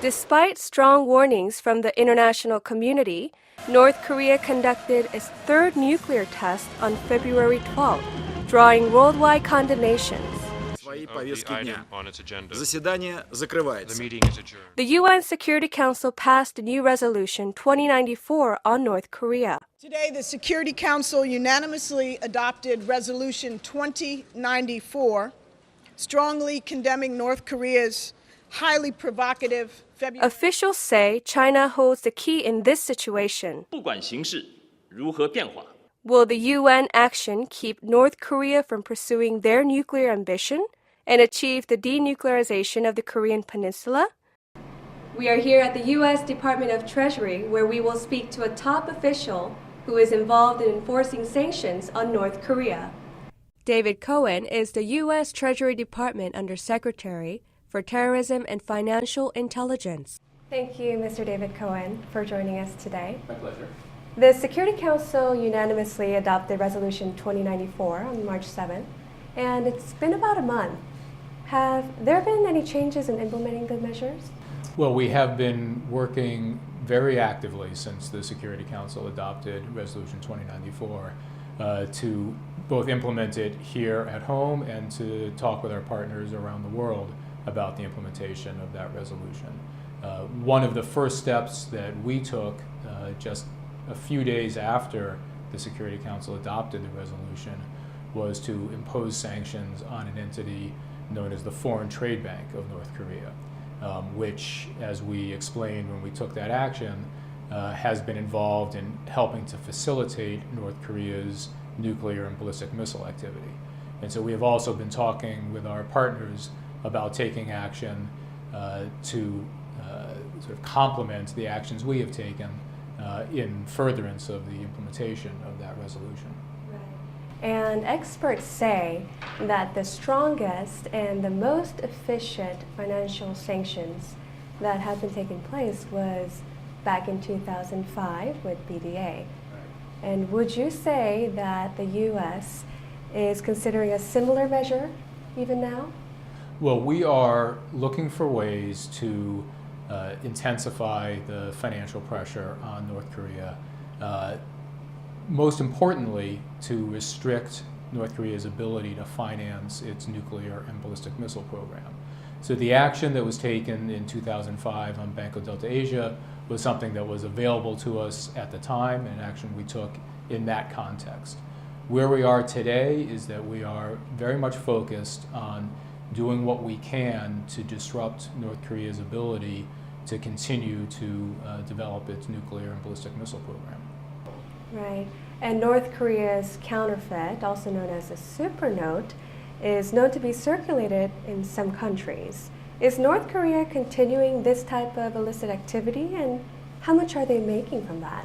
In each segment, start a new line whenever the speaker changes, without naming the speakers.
Despite strong warnings from the international community, North Korea conducted its third nuclear test on February 12, drawing worldwide condemnations.
Свои повестки дня. Заседание закрывается.
The UN Security Council passed a new resolution 2094 on North Korea.
Today, the Security Council unanimously adopted Resolution 2094, strongly condemning North Korea's highly provocative February.
Officials say China holds the key in this situation.
不管形势如何变化，
Will the UN action keep North Korea from pursuing their nuclear ambition and achieve the denuclearization of the Korean peninsula? We are here at the U.S. Department of Treasury, where we will speak to a top official who is involved in enforcing sanctions on North Korea. David Cohen is the U.S. Treasury Department Undersecretary for Terrorism and Financial Intelligence. Thank you, Mr. David Cohen, for joining us today.
My pleasure.
The Security Council unanimously adopted Resolution 2094 on March 7th, and it's been about a month. Have there been any changes in implementing the measures?
Well, we have been working very actively since the Security Council adopted Resolution 2094 to both implement it here at home and to talk with our partners around the world about the implementation of that resolution. One of the first steps that we took just a few days after the Security Council adopted the resolution was to impose sanctions on an entity known as the Foreign Trade Bank of North Korea, which, as we explained when we took that action, has been involved in helping to facilitate North Korea's nuclear and ballistic missile activity. And so we have also been talking with our partners about taking action to sort of complement the actions we have taken in furtherance of the implementation of that resolution.
Right. And experts say that the strongest and the most efficient financial sanctions that have been taking place was back in 2005 with BDA.
Right.
And would you say that the U.S. is considering a similar measure even now?
Well, we are looking for ways to intensify the financial pressure on North Korea. Most importantly, to restrict North Korea's ability to finance its nuclear and ballistic missile program. So the action that was taken in 2005 on Banco Delta Asia was something that was available to us at the time, and action we took in that context. Where we are today is that we are very much focused on doing what we can to disrupt North Korea's ability to continue to develop its nuclear and ballistic missile program.
Right. And North Korea's counterfeit, also known as a supernote, is known to be circulated in some countries. Is North Korea continuing this type of illicit activity, and how much are they making from that?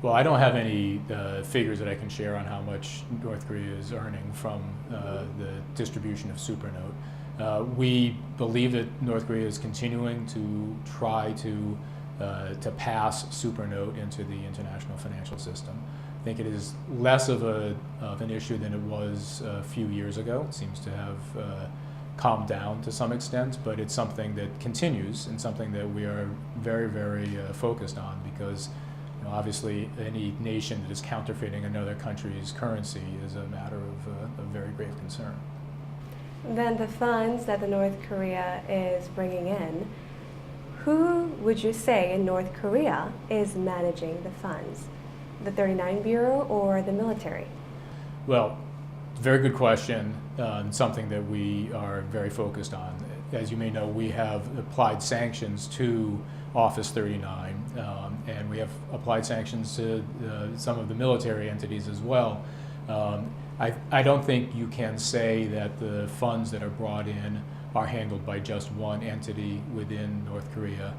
Well, I don't have any figures that I can share on how much North Korea is earning from the distribution of supernote. We believe that North Korea is continuing to try to pass supernote into the international financial system. I think it is less of an issue than it was a few years ago. It seems to have calmed down to some extent, but it's something that continues and something that we are very, very focused on, because obviously any nation that is counterfeiting another country's currency is a matter of very grave concern.
Then the funds that the North Korea is bringing in, who would you say in North Korea is managing the funds? The 39 Bureau or the military?
Well, very good question, and something that we are very focused on. As you may know, we have applied sanctions to Office 39, and we have applied sanctions to some of the military entities as well. I don't think you can say that the funds that are brought in are handled by just one entity within North Korea,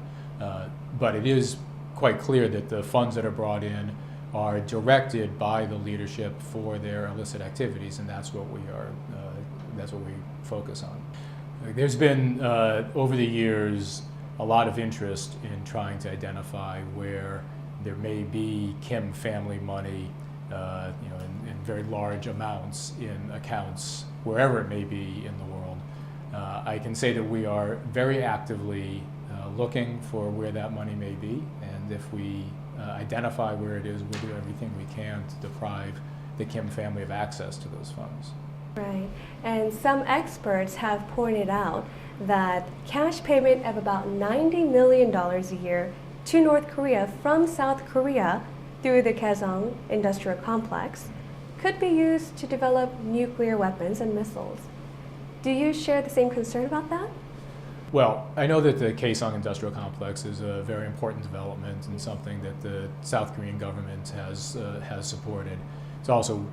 but it is quite clear that the funds that are brought in are directed by the leadership for their illicit activities, and that's what we focus on. There's been over the years a lot of interest in trying to identify where there may be Kim family money, in very large amounts in accounts wherever it may be in the world. I can say that we are very actively looking for where that money may be, and if we identify where it is, we'll do everything we can to deprive the Kim family of access to those funds.
Right. And some experts have pointed out that cash payment of about $90 million a year to North Korea from South Korea through the Kaesong industrial complex could be used to develop nuclear weapons and missiles. Do you share the same concern about that?
Well, I know that the Kaesong industrial complex is a very important development and something that the South Korean government has supported. It's also,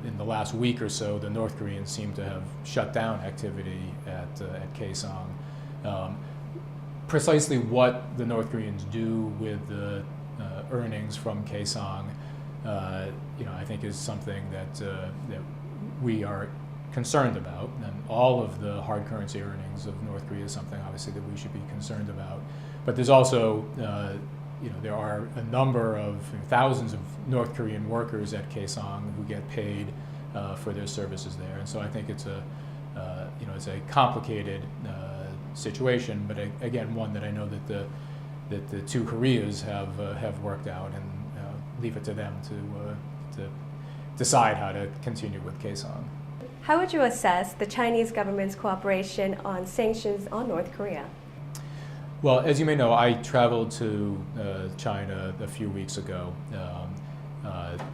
in the last week or so, the North Koreans seem to have shut down activity at Kaesong. Precisely what the North Koreans do with the earnings from Kaesong, I think is something that we are concerned about, and all of the hard currency earnings of North Korea is something obviously that we should be concerned about. But there's also, there are a number of thousands of North Korean workers at Kaesong who get paid for their services there, and so I think it's it's a complicated situation, but again, one that I know that the two Koreas have worked out, and leave it to them to decide how to continue with Kaesong.
How would you assess the Chinese government's cooperation on sanctions on North Korea?
Well, as you may know, I traveled to China a few weeks ago,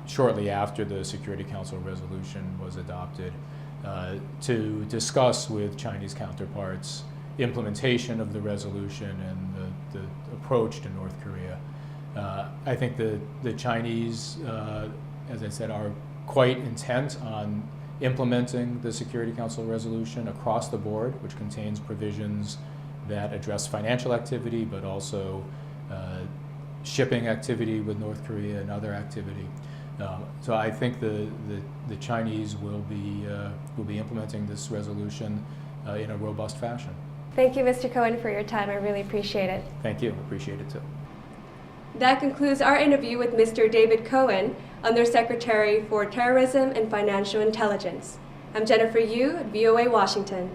shortly after the Security Council resolution was adopted, to discuss with Chinese counterparts implementation of the resolution and the approach to North Korea. I think the Chinese, as I said, are quite intent on implementing the Security Council resolution across the board, which contains provisions that address financial activity, but also shipping activity with North Korea and other activity. So I think the Chinese will be implementing this resolution in a robust fashion.
Thank you, Mr. Cohen, for your time. I really appreciate it.
Thank you. Appreciate it too.
That concludes our interview with Mr. David Cohen, Undersecretary for Terrorism and Financial Intelligence. I'm Jennifer Yu at VOA Washington.